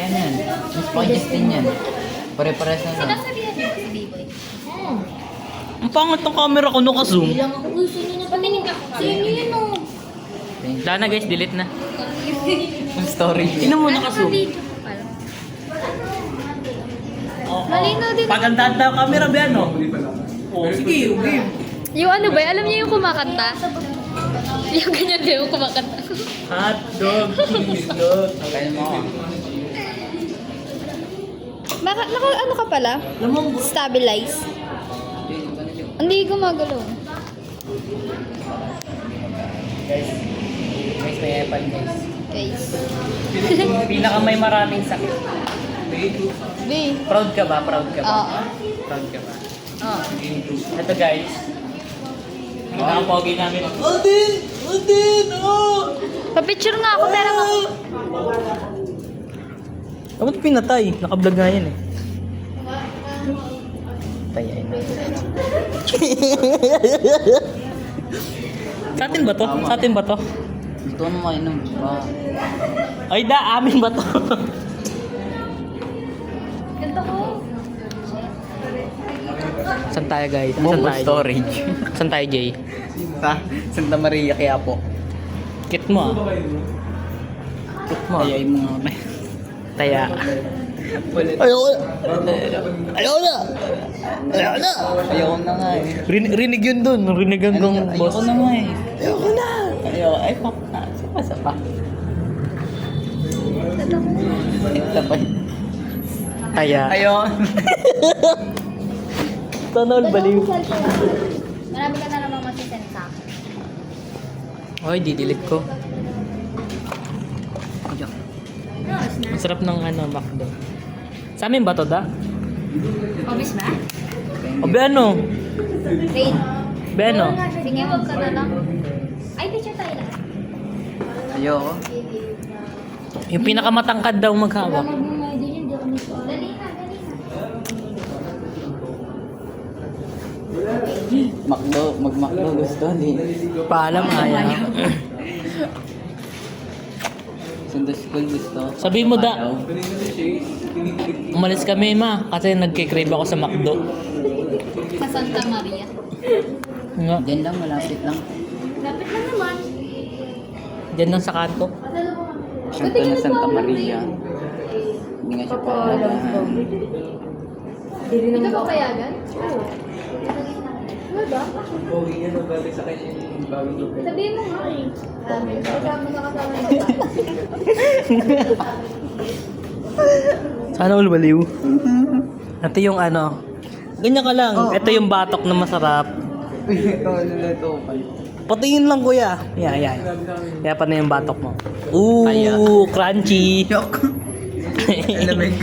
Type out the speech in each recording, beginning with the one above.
yan yan. Mas pa-Justin yan. Pare-pares na lang. Sinasabihan niyo ba si B-Boy? Ang pangat ng camera ko, naka-zoom. Bilang ako. Uy, sino na patingin ka? Sino yun o? Wala na guys, delete na. Yung story. Tingnan mo, naka-zoom. Malinaw din. Pagandaan tayo camera, ba ano? Oh, sige, okay. Yung ano ba, alam niyo yung kumakanta? Yung ganyan din yung kumakanta. Hot dog, cheese dog. Kaya mo ako. Ano ka pala? Stabilize. Hindi gumagalaw. Guys, may epan guys. Guys. Pinaka may maraming sakit. B. Proud ka ba? Proud ka ba? Oo. Proud ka ba? Oo. Ito guys. Ang nakapogi namin. Aldin! Aldin! Oh! Pa-picture nga ako, pero ako. Dapat pinatay. Naka-vlog nga yan eh. Tayain na. Sa atin ba to? Sa atin ba to? Gusto ko naman inom. Ay da, amin ba to? Ganto ko. Saan tayo guys? Bombo Saan tayo? storage. Saan tayo Jay? Sa Santa Maria, Quiapo. Kit mo ah. Kit mo ah. Tayain mo nga. Taya. Ayoko na! Ayoko na! Ayoko na! Ayoko na nga eh. Rinig yun dun. Rinig hanggang boss. Ayoko na nga eh. Ayoko na! Ayoko. Ay, pop na. Sapa. Ito pa. Taya. Ayoko. Sana all baliw. Marami ka na namang masisend sa akin. Oy, didelete ko. Ang sarap ng McDo. Sa amin ba to da? Obvious ba? O be ano? Rain. Be ano? Sige, wag ka na lang. Ay, picture tayo lang. Ayoko. Yung pinakamatangkad daw maghawak. Dali na, dali na. Mag-Macdo gusto din. Paalam ayaw. Sunday school gusto. Sabi mo da. Umalis kami ma kasi nagkikrave ako sa McDo. Sa Santa Maria. Nga. Diyan lang, malapit lang. Lapit lang naman. Diyan lang sa kanto. Santa na Santa Maria. Hindi nga siya paalahan. Hindi ka ba payagan? Oo. Ano ba? Sabihin mo nga eh. Kasama na kasama yung Sana all baliw. Ito yung ano. Ganyan ka lang. Ito yung batok na masarap. Ito, ito. Patingin lang kuya. Yan. Kaya pa na yung batok mo. Ooh, Taya. crunchy. Yok. Alamig.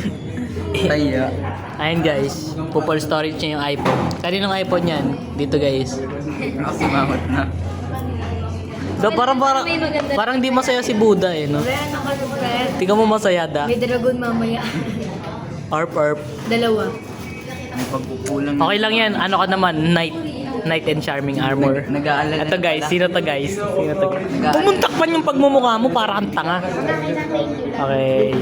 Taya. Ayun guys, pupul storage niya yung iPhone. Kaninong iPhone yan? Dito guys. Kasi mamot na. So parang di masaya si Buddha eh, no? ano ka sa friend? Tingnan mo masaya da. May dragon mamaya. Arp. Dalawa. May pagkukulang. Okay lang yan. Ano ka naman? Knight and Charming Armor. Nag-aalala. Ito guys, sino to guys? Nag-aalala. Pumuntak pa yung pagmumukha mo para kang tanga. Okay.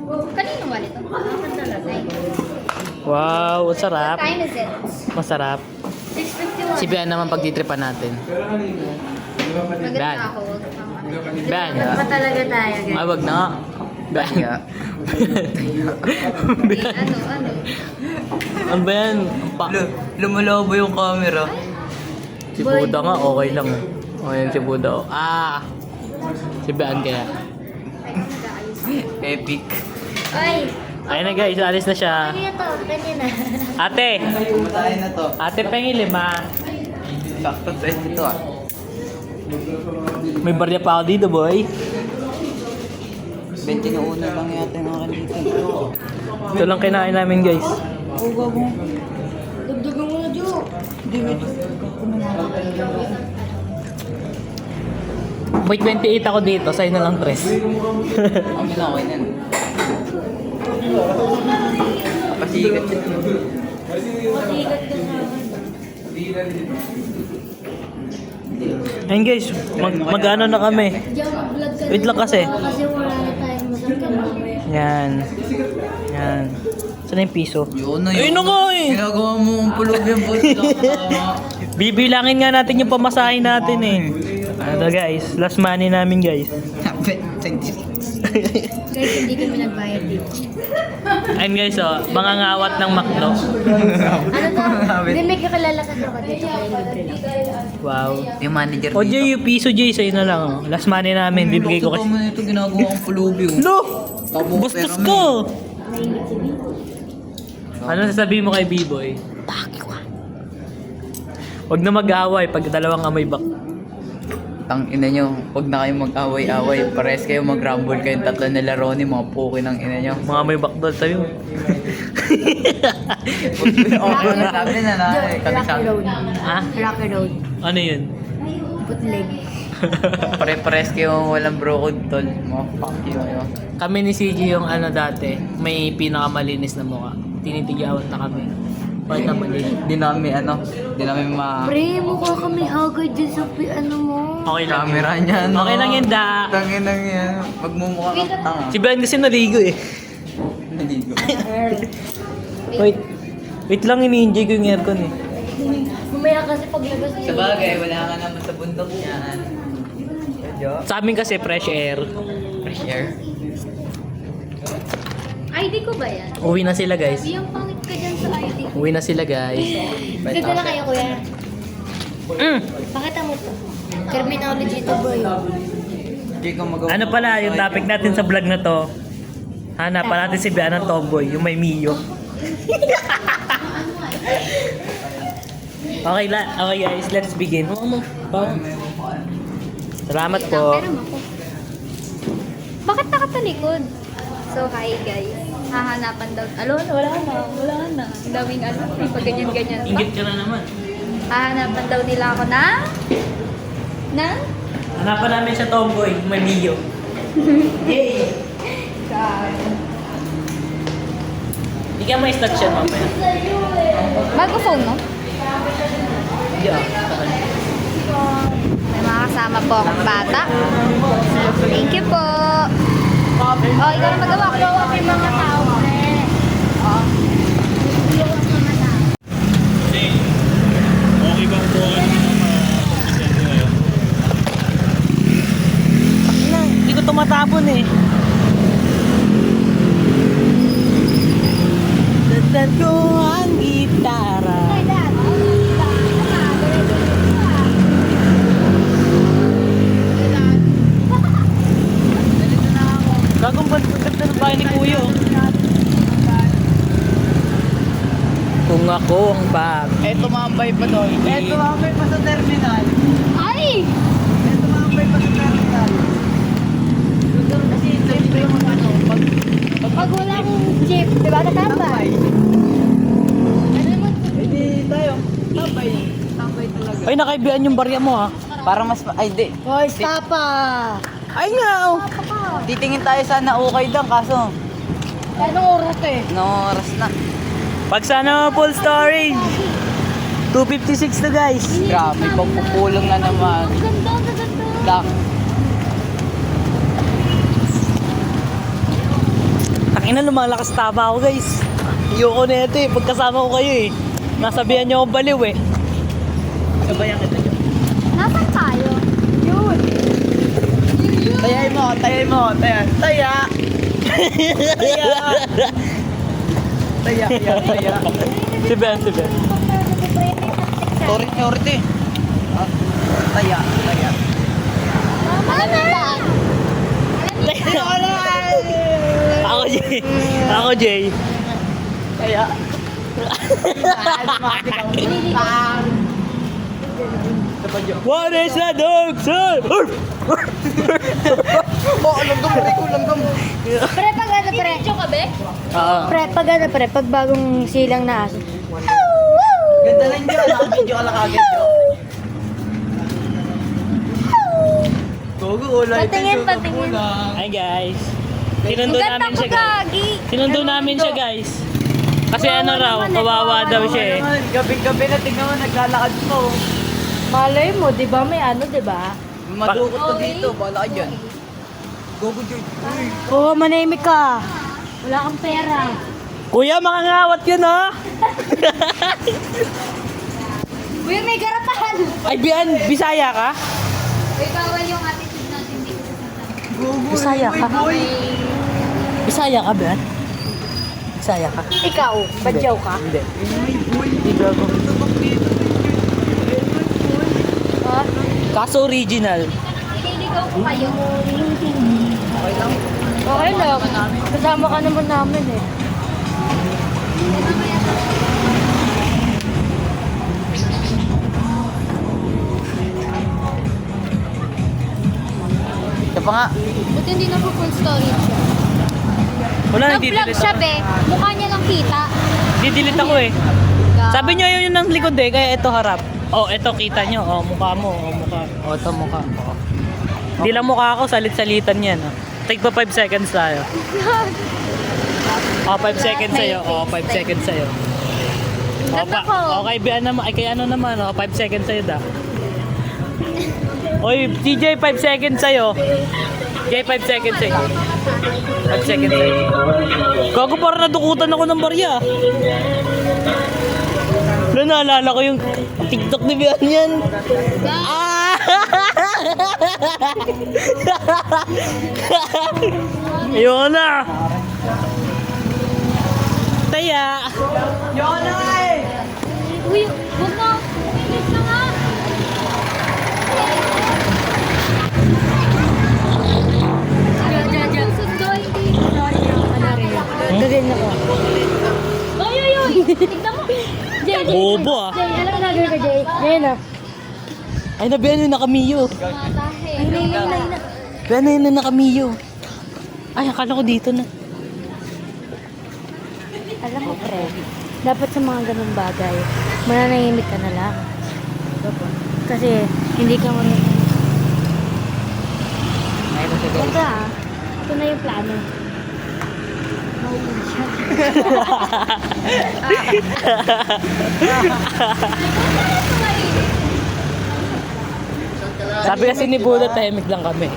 Kanino ba ito? Wow, sarap. Time is it? Masarap. 6:51. Si Bian naman pagtitripan natin. Maganda Ban. ako. Bian. Ba talaga tayo, guys? Ay, wag na nga. Bian. Taya. Bian. Ano? Ang Bian. Lumalobo yung camera. Si Buddha nga, okay lang. O yan si Buddha. Oh. Si Bian kaya. Epic. Ay! Ayun na guys, alis na siya. Ano ito? Kanina. Ate! Kumatayin na to. Ate, pengi lima. Sakto 20 to ah. May barya pa ako dito, boy. 20 na una lang yata yung akin dito. Ito lang kinain namin, guys. Oo, gabo. Dugdugan mo na, Jo. Hindi, wait. May 28 ako dito, sa'yo na lang 3. Amin na ako yan. Pasigat siya. Masigat ka na. Ayun guys, mag-ano na kami. Diyan mag-vlog ka. Wait lang kasi. Kasi wala na tayong masakit mamaya. Yan. Yan. Saan yung piso? Yun na Ayun na nga eh. Ginagawa mo ang pulog yung Bibilangin nga natin yung pamasahin natin eh. Ano guys, last money namin guys. Guys, hindi kami nagbayad dito. Ayun guys, oh, mga ngawat ng McDo. Ano to? Hindi may kakilala ka daw dito kaya libre lang. Wow. Yung manager O Jay, yung piso Jay, sa'yo na lang. Oh. Last money namin, bibigay ko kasi. Ito ito ginagawa ang pulubi. No! Tabo Bastos pera ko! Nainit si Bibo. Ano sasabihin mo kay B-Boy? Huwag na mag-away pag dalawang amoy bak. Tang ina nyo, huwag na kayong mag-away-away. Pares kayo mag-rumble kayong tatlo nila Ronnie, mga puki ng ina nyo. Mga amoy bak doon sa'yo. Okay na namin na na. Rocky Road. Ha? Rocky Road. Ano yun? Bootleg. Pare-pares kayo walang broken tol. Mga fuck you. Kami ni CJ yung ano dati, may pinakamalinis na mukha. Tinitigawan na kami. Bakit naman yun? Di namin Pre, mukha kami hagard dyan sa ano mo. Okay lang. camera niyan. Okay lang yan, da. Tangin lang yan. Magmumukha kang tanga. Si Brian kasi naligo eh. Naligo. Wait. Wait lang, ini-enjoy ko yung aircon eh. Mamaya kasi paglabas niya. Sa bagay, wala ka naman sa bundok niyan. Medyo. Sa amin kasi fresh air. Fresh air. ID ko ba yan? Uwi na sila guys. Hindi yung pangit ka dyan sa ID. Uwi na sila guys. Ganda na kayo kuya. Pakita mo to. Terminology to bro yun. Hindi ko magawa. Ano pala yung topic natin sa vlog na to? Hanapan natin si Bianang Tomboy, yung may Mio. Okay guys, let's begin. Salamat po. Pero mo. Bakit nakatalikod? So, hi guys. Hahanapan daw. Wala na. Ang daming pag ganyan-ganyan pa. Ingit ka na naman. Hahanapan daw nila ako na? Hanapan namin siya Tomboy, yung may Mio. Yay! Hindi ka may start siya mamaya. Bago phone mo? Yeah. May mga kasama po akong bata. Thank you po. Oh, ikaw na magawa. Blow up yung mga tao. Oh. Blow up mga tao. Okay ba po Hindi ko tumatapon eh. Dandan ko ang gitara. Ay, Dad. Gagong ganda ng bahay ni Kuya. Oh. Kung ako ang bag. Tumambay pa doon. Tumambay pa sa terminal. Ay! Tumambay pa sa terminal. Kasi siyempre yung ano, Pag wala akong jeep, di ba? Natambay. Ano naman? Hindi tayo. Tambay. Tambay talaga. Ay, nakaibian yung barya mo ha. Para mas, ay di. Hoy, stapa! Ay nga oh. Titingin tayo sana okay lang kaso. Anong oras eh? No oras na. Pag sana full storage. 256 to guys. Grabe, pagpupulong na naman. Ang ganda, ang ganda. Dak. Takina, lumalakas tama ako guys. Ayoko na ito eh. Pagkasama ko kayo eh. Nasabihan niyo akong baliw eh. Sabayan kita dyan. Nasaan tayo? Yun. Tayay mo, taya. Taya. Taya. Si Ben. Sorry. Taya. Ako Jay. Taya. What is the dog say? Langgam. Pre, pag ano, pre? Ka, be? Oo. Pre, pag ano, pre? Pag bagong silang na aso. Ganda lang dyan. Nakabidyo ka lang agad dyan. Gogo, ulay. Patingin. Hi guys. Ang Sinundo ganda namin ko, siya guys. Gagi. Sinundo namin siya guys. Kasi ano raw, kawawa daw siya eh. Gabi na tingnan mo, naglalakad mo. Malay mo, di ba? May ano, di ba? Madukot pa dito, bala ka dyan. Gogo dyan. Oo, manahimik ka. Wala kang pera. Kuya, makangawat yun, ha? Uy, may garapan! Ay, Bian, Bisaya ka? Uy, bawal yung attitude natin dito sa Santa. Bisaya ka? Bisaya ka, Bian? Bisaya ka? Ikaw, badyaw ka? Hindi. Hindi gago. Ha? Kaso original. Nililigaw ko kayo. Okay lang. Kasama ka naman namin eh. Siya pa nga. Buti hindi na po full storage siya. Wala, Nag-vlog nagdidelete siya, ako. be. Mukha niya lang kita. Didelete ako eh. Sabi nyo yun ang likod eh, kaya ito harap. Oh, ito kita nyo. Oh, mukha mo. Oh, mukha. Oh, ito mukha. Oh. Hindi lang mukha ako, salit-salitan yan. Oh. Take pa 5 seconds tayo. Oh, 5 seconds sa'yo. Oh, 5 seconds sa'yo. Oh, Ganda ko. okay, Bian naman. Ay, kaya ano naman. Oh, 5 seconds sa'yo da. Oy, TJ, 5 seconds sa'yo. Jay, 5 seconds sa'yo. 5 seconds sa'yo. Gago, parang nadukutan ako ng barya. Wala, naalala ko yung TikTok ni Bian yan. Ah! Ayoko na. Taya. Uy, huwag na. Umilis na nga. Susundo, hindi. Gagawin ako. Oy, oy, oy. Tignan mo. Jay, Jay. Bobo ah. Jay, alam mo gagawin ko, Jay. Jay na. Ay, na Bian yung nakamiyo. Matahe. Ay, na. Bian na yun na nakamiyo. Ay, akala ko dito na. Alam mo, pre, dapat sa mga ganung bagay, mananahimik ka na lang. Kasi, hindi ka mananahimik. Ganda ah. Ito na yung plano. Mahuli siya. Sabi kasi ni Buda, tahimik lang kami.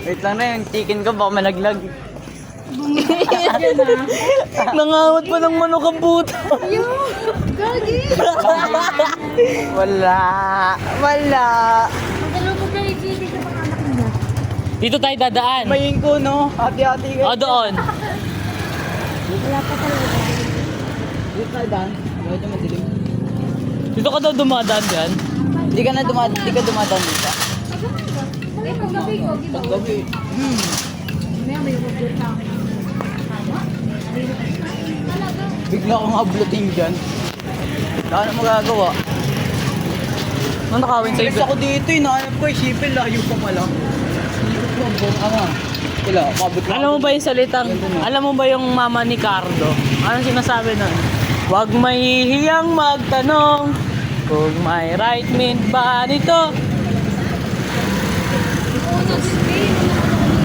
Wait lang na yung chicken ko, baka malaglag. Nangawat pa ng manok ang buta. Gagi! Wala. Wala. Magdalo mo kayo, Gigi, sa mga anak mo na. Dito tayo dadaan. Mayin ko, no? Hati-hati ka. O, doon. Wala pa talaga. Dito ka, Dan. Medyo madilim. Dito ka daw dumadaan yan. Hindi ka dumadaan dito. Ay, paggabi ko, di ba? Gabi. May mag-vlog na ako. Bigla akong ablutin dyan. Wala na magagawa. Ano nakawin sa Ilis iba? ako dito, hinahanap ko. Isipin, layo pa pala. Ikot ko ang buong ama. Wala, mabot lang. Alam mo ba yung salitang, alam mo ba yung mama ni Cardo? Anong sinasabi nun? Huwag mahihiyang magtanong kung may right mean ba nito.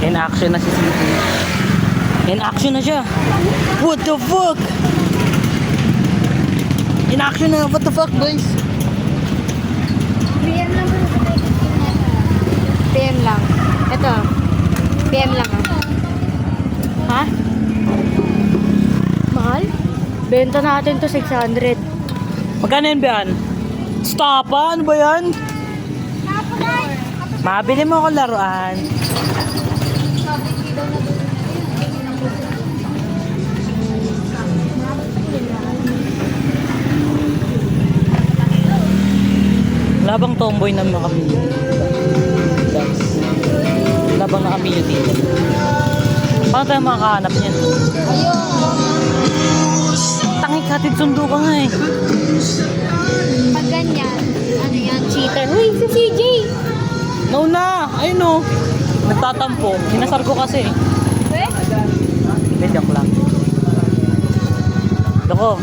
In action na si CJ. In action na siya. What the fuck? In action na. What the fuck, boys? PM lang mo. PM lang. Ito. PM lang ha. Ha? Mahal? Benta natin to 600. Magkano yan, Bian? Stop, ano ba yan? Mabili mo ako laruan. Wala bang tomboy na makamiyo? Wala bang nakamiyo dito? Paano tayo makakahanap niyan? Tangik, hatid sundo ka nga eh. Pag ganyan, ano yan, cheater. Uy, si CJ! Nauna! Ayun o! Nagtatampo. Hinasar ko kasi. Hindi, joke lang. Loko.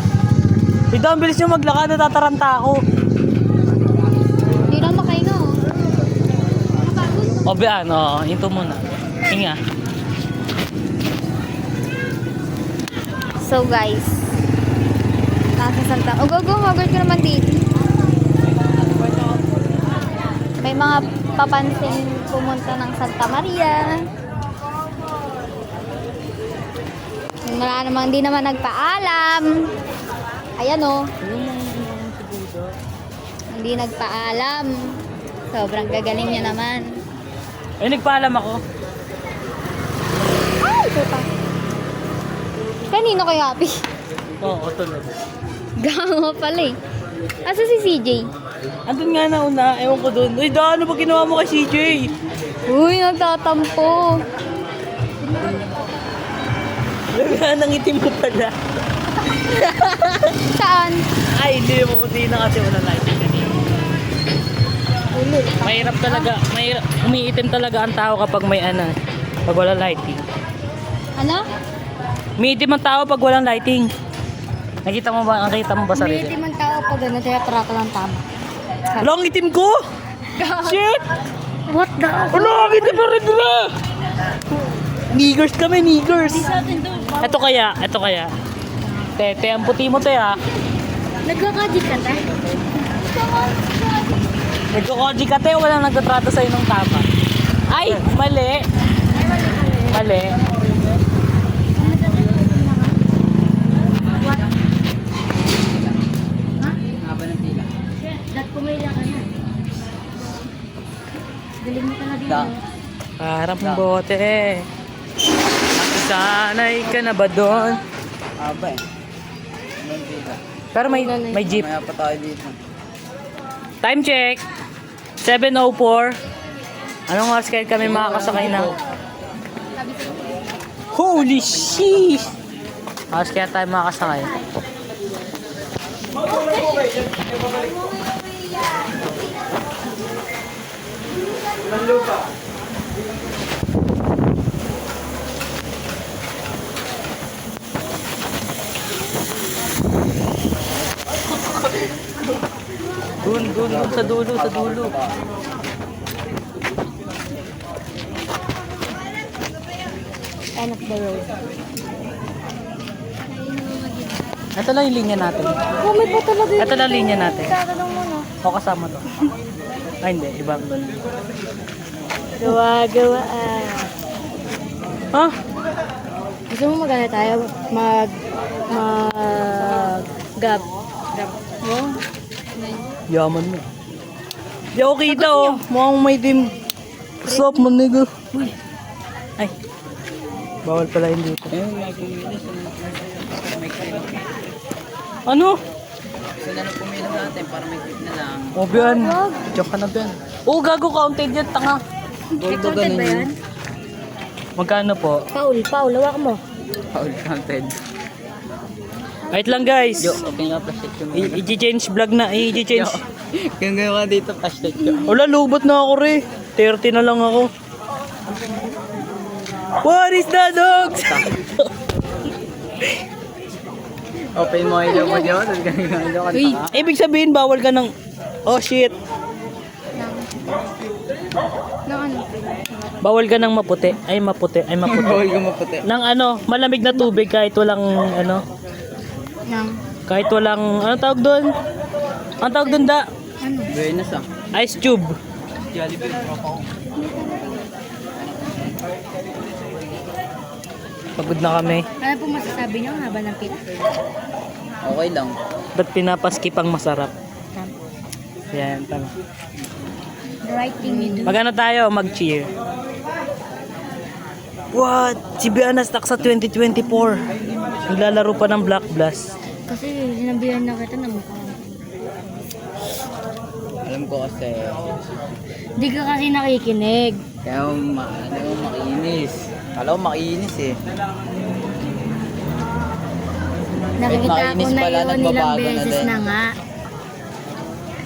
Ito, ang bilis nyo maglakad. Natataranta ako. Hindi lang makaino. Nakapagod. O, Bian, o. Ito muna. Hinga. So guys, nasa Santa... Oh, go, magod ka naman dito. May mga napapansin pumunta ng Santa Maria. Wala namang, hindi naman nagpaalam. Ayan o. Hindi nagpaalam. Sobrang gagaling niya naman. Ay, nagpaalam ako. Ay, puta. Kanino kayo, Happy? Oo, tulad. Gawa pala eh. Asa si CJ? Andun nga na una, ewan ko dun. Uy, ano ba ginawa mo kay CJ? Uy, nagtatampo. Nang itim mo pala. Saan? Ay, hindi mo na kasi wala lighting kanina. Ulit. Mahirap talaga, umiitim talaga ang tao kapag may pag wala lighting. Ano? Umiitim ang tao pag walang lighting. Nakita mo ba sarili? May man tao pag ano, kaya track lang tama. Long itim ko! Shit! What the? Ano, ang itim pa rin nila! Niggers kami, niggers! Ito kaya. Te, ang puti mo te ha. Nagkakadik ka ta? Nagkukoji ka te, walang nagtatrato sa'yo ng tama. Ay, mali! Mali. Galing mo ka na din. Parang bote. Sanay ka na ba doon? Aba eh. Anong pila? Pero may jeep. Maya pa tayo dito. Time check. 7:04. Anong oras kaya kami makakasakay na? Holy shit! Oras kaya tayo makakasakay? Dun, sa dulo. End of the road. Ito lang yung linya natin. Oh, may pa talaga yun. Ito lang linya natin. Tatanong mo na. O kasama to. Ay hindi, ibang. Gawa. Ha? Gusto mo magana tayo? Gab. Oh? Yaman mo. Di ako kita oh. Mukhang may dim. Stop mo nigga. Ay. Bawal pala yun dito. Ano? Gusto na lang pumilang natin para may clip na lang. O Bian. Joke ka na Bian. Oo, gago counted yan, tanga. Gold ba yun? Magkano po? Paul, hawak mo. Paul counted. Wait lang guys. Yo, okay nga plastic yung I-change vlog na. I-change. Kung gano'n ka dito, plastic yung. Wala, lubot na ako re. 30 na lang ako. What is that, dogs? Open mo yung mo dyan, tapos gano'n ka Uy, ibig sabihin bawal ka ng... Oh shit. Ano? Bawal ka ng maputi. Ay maputi. Bawal ka maputi. Ng malamig na tubig kahit walang kahit walang tawag doon? Ang tawag doon da? Buenas ah. Ice tube. Jollibee. Pagod na kami. Ano po masasabi niyo haba ng pita? Okay lang. Ba't pinapaskip ang masarap? Yan, tama. The right thing you do. Magano tayo? Mag-cheer. What? Si Biana stuck sa 2024. Naglalaro pa ng Black Blast. Kasi sinabihan na kita na mukha. Alam ko kasi, Hindi ka kasi nakikinig. kaya makinis. Kala ko makinis eh. Nakikita ko Makinis na pala, yun ilang nagbabago na beses din. na nga.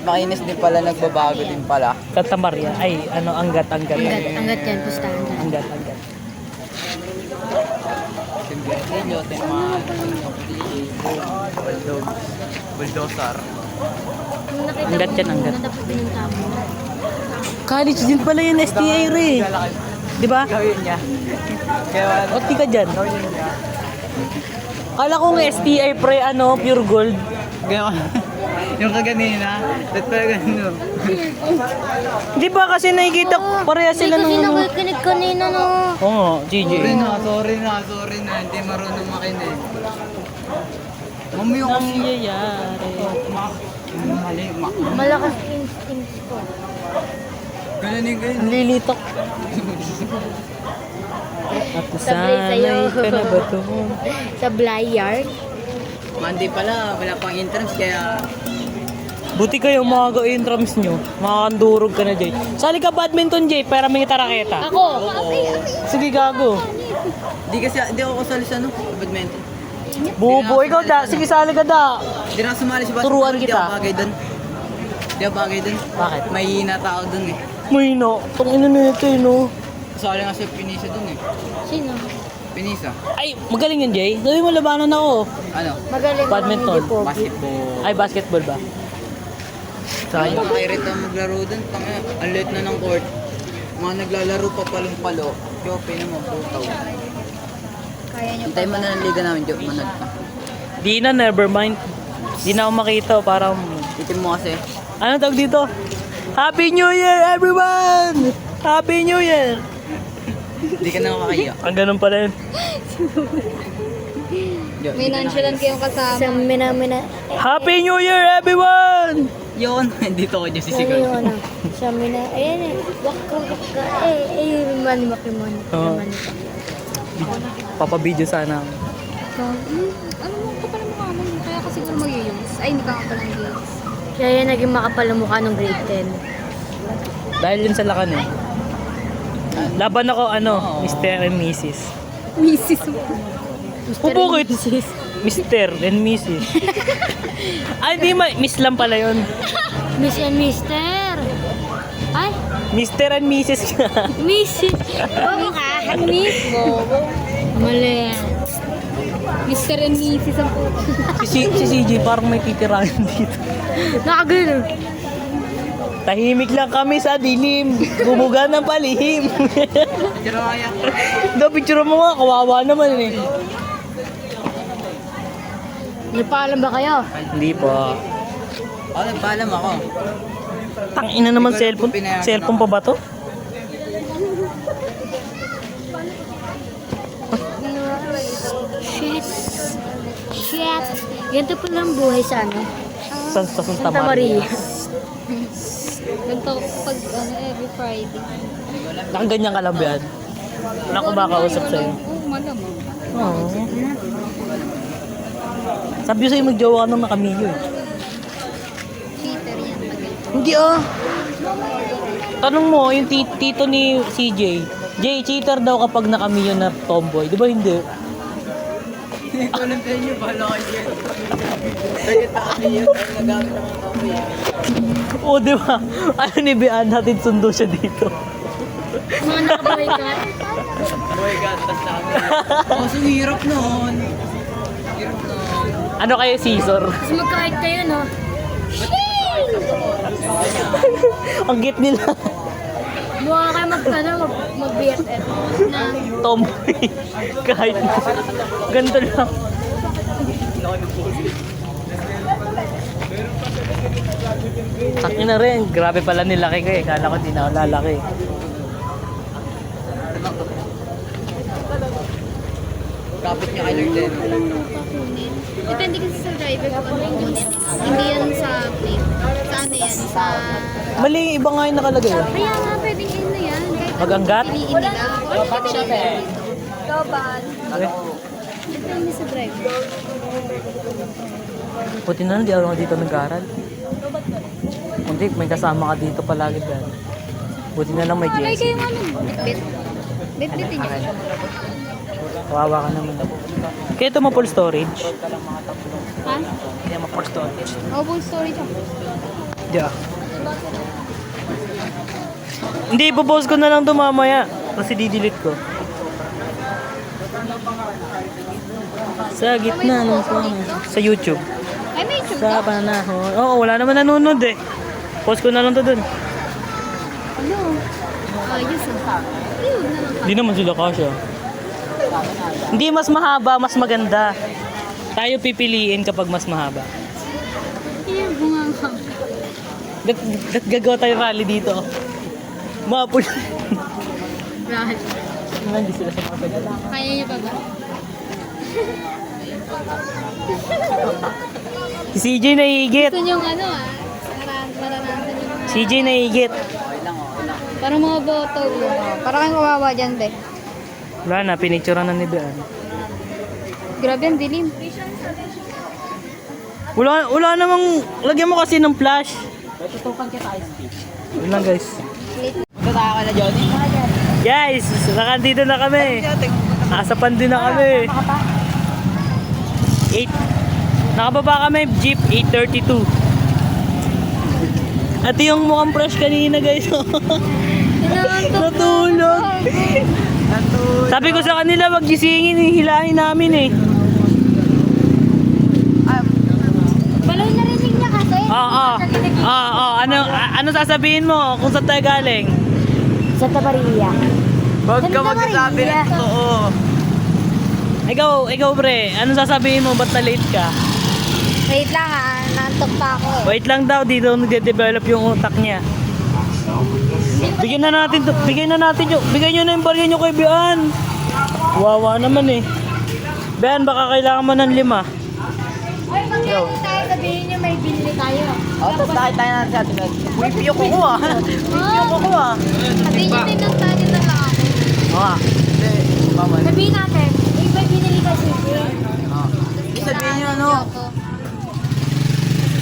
Makinis din pala, nagbabago din pala. Santa Maria. Ay, anggat. Anggat yan, pustahan na. Anggat. Siyempre, nyo, tayo mga bulldozer. Kung nakita Anggat yan, anggat. ano dapat pinunta mo? College din pala yun, STA re. Di ba? Gawin niya. Kaya O, di ka dyan. Kala ko ng STI pre, pure gold. Yung kaganina, ba't pala ganun? Di ba kasi nakikita ko pareha sila Kasi ng ano? nakikinig kanina no. Oo, GG. Sorry na. Hindi marunong makinig. Mami yung kasi. Nangyayari. Mali, Malakas instincts ko. Ganun yung ganun. Ang lilitok. At Sablay sa'yo. sanay ka na ba to? Sa Blayard. Monday pala, wala pang entrance kaya... Buti kayo mga intrams nyo. Makakandurog ka na, Jay. Sali ka badminton, Jay, para may taraketa. Ako. Sige, gago. Di ako kasali sa ano, sa badminton. Bubo, ikaw da. Sige, sali ka da. Di na ako sumali sa basketball. Turuan Di kita. ako bagay dun. Bakit? May hina tao dun eh. May no. Itong ino na ito, no. Kasali nga si Pinisa dun eh. Sino? Pinisa. Ay, magaling yan, Jay. Sabi mo, labanan ako. Ano? Magaling Badminton. naman, hindi pogi. Basketball. Ay, basketball ba? Sayang. Sayang. Nakairita maglaro dun. Tanga, ang late na ng court. Mga naglalaro pa palong-palo. Jope naman, putaw. Kaya niyo Hintay mo na ng liga namin, Jope. Manag pa. Di na, never mind. Di na ako makita. Parang... Itim mo kasi. Ano tawag dito? Happy New Year, everyone! Happy New Year! Hindi ka na makakaya. Ang ganun pala yun. Jope, May nonchalant kayong kasama. Sa mina. Happy New Year, everyone! Yun, dito ko dyan Ano sisigaw. yung ano? Sa mina. Ayan eh. Waka. Mani. Oo. Papabideo sana ako. Ano mo ka pala mukha mo? Kaya kasi siguro mag-use. Ay, hindi ka nga pala mag-use. Kaya yan naging makapal ang mukha nung grade 10. Dahil yun sa lakan eh. Laban ako Mr. and Mrs. Mrs. O bakit? Mr. and Mrs. Ay, di ma. Miss lang pala yun. Miss and Mister. Ay, Mr. and Mrs. Mrs. Bobo ka. Miss. Bobo. Mali. Mr. and Mrs. ang puto. si CJ parang may titirahan dito. Nakagano. Tahimik lang kami sa dilim. Gumuga ng palihim. Kiraya. Do, picture mo nga. Kawawa naman eh. Nagpaalam ba kayo? Hindi pa. Nagpaalam ako. Tangina naman cellphone. Cellphone pa ba to? Shit. Ganito pala ang buhay sa ano? Sa Santa Santa Maria. Maria. Ganito pag every Friday. Nakaganyan ka lang ba yan? Wala ko ba kausap sa'yo? Oo, malamang. Oo. Sabi ko sa'yo magjowa ka nung nakamiyo eh. Cheater yan. Hindi ah. Tanong mo, yung tito ni CJ. Jay, cheater daw kapag nakamiyo na tomboy. Di ba hindi? Hindi ko alam sa inyo, bahala kayo yan. Kaya tayo yun, nagamit ng mga kami. Oo, di ba? Ano ni Bian, natin sundo siya dito. Mga nakaboycott. Boy, gatas namin. Kaso hirap nun. Hirap nun. Ano kayo, Caesar? Tapos magkahit kayo, no? Ang git nila. Mukha kayo mag-BFF na Tomboy. Kahit na. Ganito lang. Sakin na rin. Grabe pala nilaki ko eh. Kala ko di na ako lalaki. Kapit niya kay Lord din. depende kasi sa driver kung ano yung unit. Hindi yan sa plate. Sa ano yan? Sa... Mali, iba nga yung nakalagay. eh. Kaya nga, pwedeng in na yan. Kahit Maganggat? piliin nila. Dapat siya Doban. Okay. Depende sa driver. Buti na lang, di ako dito nag-aaral. Hindi, may kasama ka dito palagi ba? Buti na lang may Malay GSC. kayo ano? Bit. Bit-bitin nyo. Kawawa ka naman. Kaya ito mo full storage. Ha? Kaya mo full storage. Full story ka. Di ah. Hindi, ipopost ko na lang ito mamaya. Kasi didelete ko. Sa gitna ng sa YouTube. Ay, may YouTube Sa ka? panahon. Oo, wala naman nanonood eh. Post ko na lang to dun. Ano? Ayos ah. Ayun na lang. Hindi naman sila kasya. Hindi mas mahaba, mas maganda. Tayo pipiliin kapag mas mahaba. Ayun, bungang. Gagawa tayo rally dito. Mapul. Lahat. Hindi sila sa mga pwede. Kaya niyo pa ba? Si CJ nahihigit. Gusto niyong ano maranasan yung mga... CJ nahihigit. Parang mga boto. Parang kayong kawawa dyan, be. Wala na, pinicturean na ni Bean. Grabe ang dilim. Wala namang, lagyan mo kasi ng flash. Tutukan kita ice tea. Yun lang guys. Punta tayo ka na, Johnny. Guys, nakandito na kami. Nakasapan din na kami. 8. Nakababa kami, jeep 8:32. Ito yung mukhang fresh kanina guys. Natulog. Sabi ko sa kanila, wag gisingin, hilahin namin eh. Baloy narinig niya kasi. Oo. Ano sasabihin mo kung saan tayo galing? Sa Tabaria. Huwag ka magsasabi ng totoo. Ikaw pre, ano sasabihin mo? Ba't na-late ka? Wait lang naantok pa ako eh. Wait lang daw, dito nagde-develop yung utak niya. Bigyan na natin yung, bigyan nyo na yung barya nyo kay Bian. Wawa naman eh. Bian, baka kailangan mo ng 5. Ay, pag tayo sabihin niyo may binili tayo. Tapos tayo na sa atin. Uy, piyo ko kuha. Piyo ko kuha. Sabihin niyo din ng tayo na lang ako. Oo. Hindi, mama. Sabihin natin, may binili kasi. Sabihin nyo ano.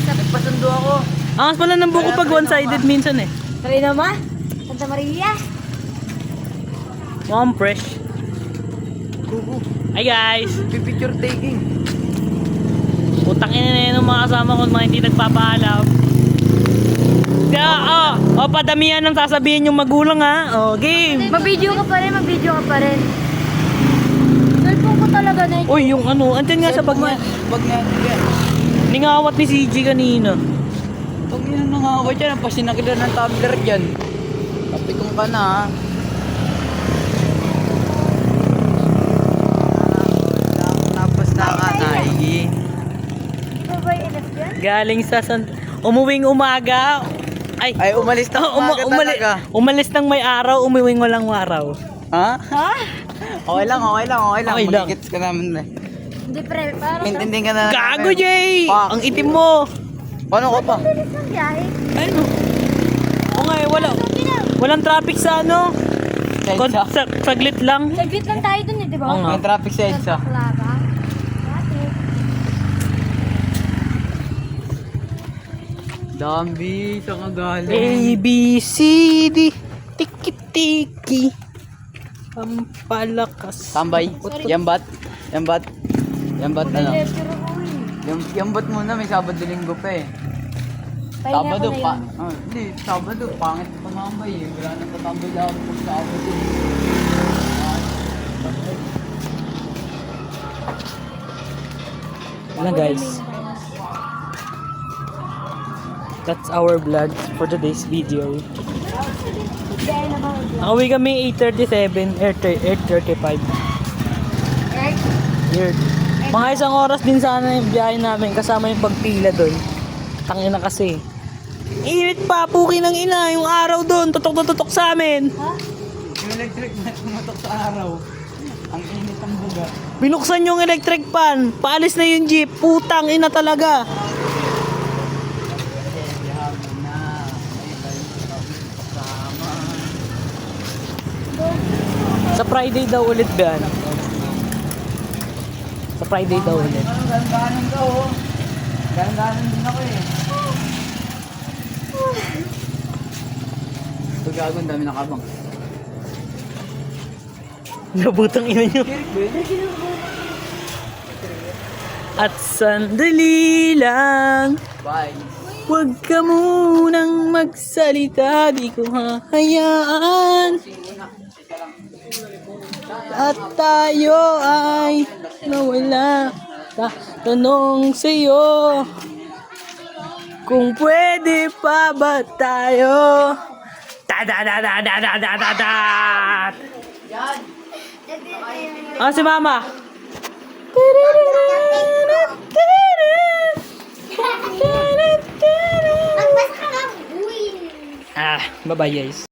Nagpasundo ako. Angas pala ng buko pag one-sided minsan eh. Try naman. Santa Maria. Mukhang fresh. Hi guys! Picture taking. Utang ina na yun ang mga kasama ko mga hindi nagpapaalam. Kaya, padamihan ang sasabihin yung magulang ha. Game! Mag-video ka pa rin. Cellphone ko talaga na Uy, yung ano, andyan nga sa bag niya. Bag nga. Ningawat ni CG kanina. Pag yun ang nakakawat yan, pasinakita ng tumbler dyan. Kapikong ka na ha. Tapos na ka, Naigi. Galing sa umuwing umaga. Ay, umalis na umaga talaga. Umalis ng may araw, umuwing walang araw. Ha? Okay lang. Okay lang. Magigits ka namin na. Hindi pre, parang Intindihin ka na. Gago, Jay! Fuck. Ang itim mo! Paano ka pa? bilis ng biyahe. Ano? O nga, walang traffic sa ano. Sa EDSA. Saglit lang. Saglit lang tayo dun eh, di ba? Oo nga. May traffic sa EDSA. Bakla ba? Dambi, sa A, kagaling. B, C, D. Tiki-tiki. Pampalakas. Tambay. Yambat. Ano? Lecture ako eh. Yambat muna, may Sabado Linggo pa eh. Pahinga ko Sabado na pa. yun. Hindi, Sabado. Pangit pa tumambay eh. Wala na patambay lang ako pag Sabado. Ano guys? That's our vlog for today's video. Nakauwi kami 8:37, 8:35. Weird. Mga isang oras din sana yung biyahe namin kasama yung pagpila doon. Tangina kasi. Init pa, puki ng ina, yung araw doon, tutok sa amin. Yung electric na tumatok sa araw. Ang init ang buga. Binuksan yung electric fan, paalis na yung jeep, putang ina talaga. Sa Friday daw ulit ba? Sa Friday daw ulit. Ganon ka oh. Ganon din ako eh. Pag gago, ang dami nakabang. Nabutang ina nyo. At sandali lang, Bye. huwag ka munang magsalita, di ko hahayaan. At tayo ay nawala. Tanong sa'yo, kung pwede pa ba tayo? Ta-da-da-da-da-da-da-da! Ah, si Mama. Bye-bye guys.